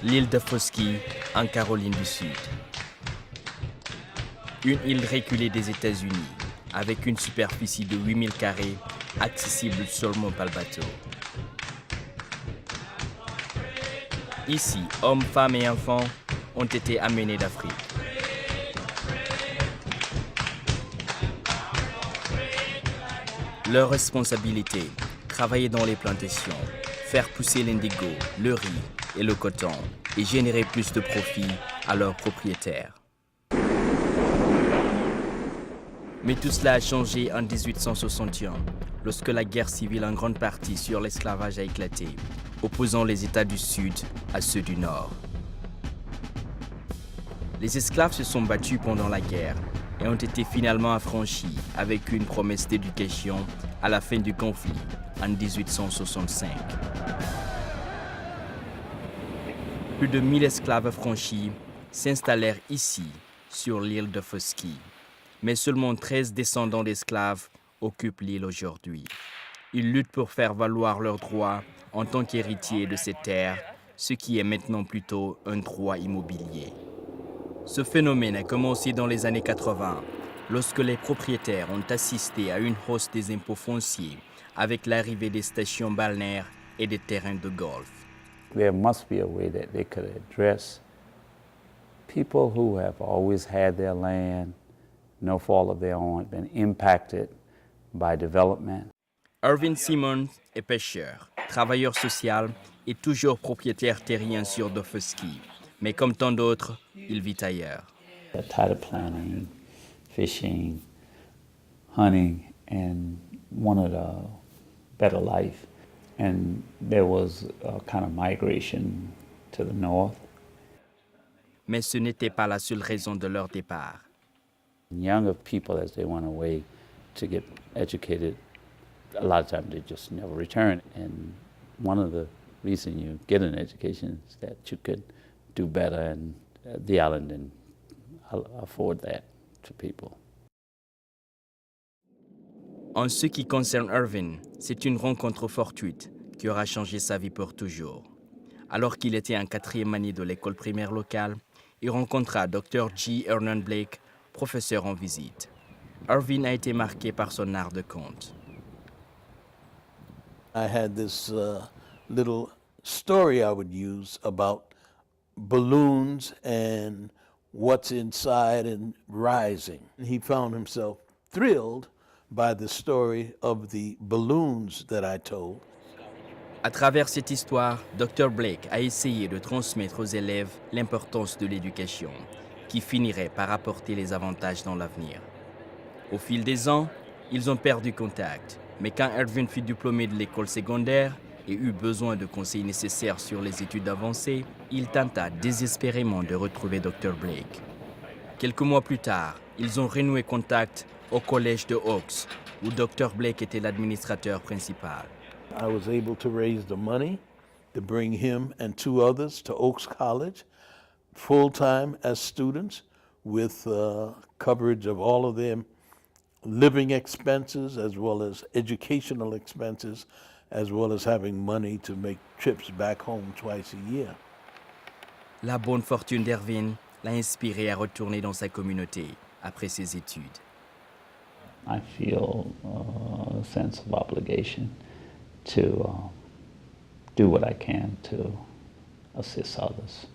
L'île de Foskey, en Caroline du Sud. Une île reculée des États-Unis, avec une superficie de 8000 carrés, accessible seulement par bateau. Ici, hommes, femmes et enfants ont été amenés d'Afrique. Leur responsabilité, travailler dans les plantations, faire pousser l'indigo, le riz et le coton et générer plus de profit à leurs propriétaires. Mais tout cela a changé en 1861, lorsque la guerre civile en grande partie sur l'esclavage a éclaté, opposant les États du Sud à ceux du Nord. Les esclaves se sont battus pendant la guerre et ont été finalement affranchis avec une promesse d'éducation à la fin du conflit en 1865. Plus de 1000 esclaves affranchis s'installèrent ici, sur l'île de Foskey. Mais seulement 13 descendants d'esclaves occupent l'île aujourd'hui. Ils luttent pour faire valoir leurs droits en tant qu'héritiers de ces terres, ce qui est maintenant plutôt un droit immobilier. Ce phénomène a commencé dans les années 80, lorsque les propriétaires ont assisté à une hausse des impôts fonciers avec l'arrivée des stations balnéaires et des terrains de golf. There must be a way that they could address people who have always had their land, no fault of their own, been impacted by development. Irvin Simmons est pêcheur, travailleur social et toujours propriétaire terrien sur de Foskey. Mais comme tant d'autres, il vit ailleurs. Tired of planting, fishing, hunting, and wanted a better life. And there was a kind of migration to the north. Mais ce n'était pas la seule raison de leur départ. Younger people, as they went away to get educated, a lot of times they just never return. And one of the reasons you get an education is that you could do better, and the island didn't afford that to people. En ce qui concerne Irvin, c'est une rencontre fortuite qui aura changé sa vie pour toujours. Alors qu'il était en 4e année de l'école primaire locale, il rencontra Dr. G. Hernan Blake, professeur en visite. Irvin a été marqué par son art de conte. I had this little story I would use about balloons and what's inside and rising. He found himself thrilled by the story of the balloons that I told. À travers cette histoire, Dr. Blake a essayé de transmettre aux élèves l'importance de l'éducation, qui finirait par apporter les avantages dans l'avenir. Au fil des ans, ils ont perdu contact, mais quand Irvin fut diplômé de l'école secondaire et eut besoin de conseils nécessaires sur les études avancées, il tenta désespérément de retrouver Dr. Blake. Quelques mois plus tard, ils ont renoué contact au collège de Oaks, où Dr. Blake était l'administrateur principal. I was able to raise the money to bring him and 2 others to Oaks College, full-time as students, with coverage of all of their living expenses as well as educational expenses, as well as having money to make trips back home twice a year. La bonne fortune d'Irvin l'a inspiré à retourner dans sa communauté après ses études. I feel a sense of obligation to do what I can to assist others.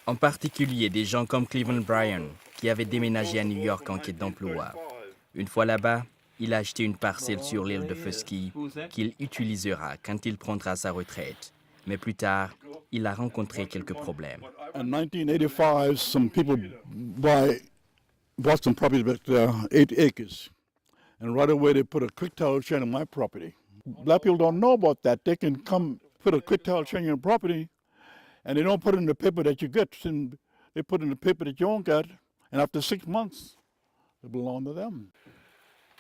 En particulier des gens comme Cleveland Bryan, qui avait déménagé à New York en quête d'emploi. Une fois là-bas, il a acheté une parcelle sur l'île de Foskey qu'il utilisera quand il prendra sa retraite. Mais plus tard, il a rencontré quelques problèmes. In 1985, some people bought some property back there, 8 acres. And right away, they put a quick tile chain on my property. Black people don't know about that. They can come put a quick tile chain on your property, and they don't put it in the paper that you get. And they put it in the paper that you don't get, and after 6 months, it belongs to them.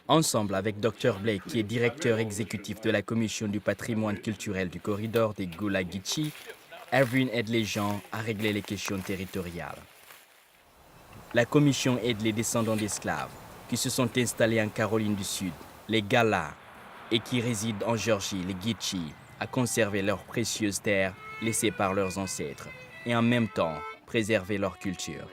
Ensemble avec Dr. Blake, qui est directeur exécutif de la Commission du patrimoine culturel du corridor des Gullah-Geechee, Irvin aide les gens à régler les questions territoriales. La commission aide les descendants d'esclaves qui se sont installés en Caroline du Sud, les Galas, et qui résident en Géorgie, les Geechee, à conserver leurs précieuses terres laissés par leurs ancêtres et en même temps préserver leur culture.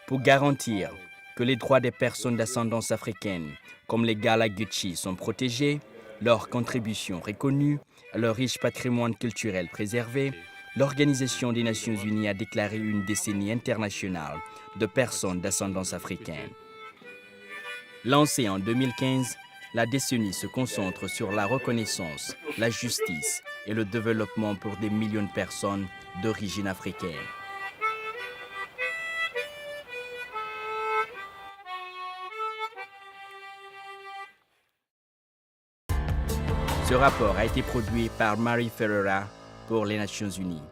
Pour garantir que les droits des personnes d'ascendance africaine, comme les Gala Gucci, sont protégés, leurs contributions reconnues, leur riche patrimoine culturel préservé, l'Organisation des Nations Unies a déclaré une décennie internationale de personnes d'ascendance africaine. Lancée en 2015, la décennie se concentre sur la reconnaissance, la justice et le développement pour des millions de personnes d'origine africaine. Ce rapport a été produit par Mary Ferreira pour les Nations Unies.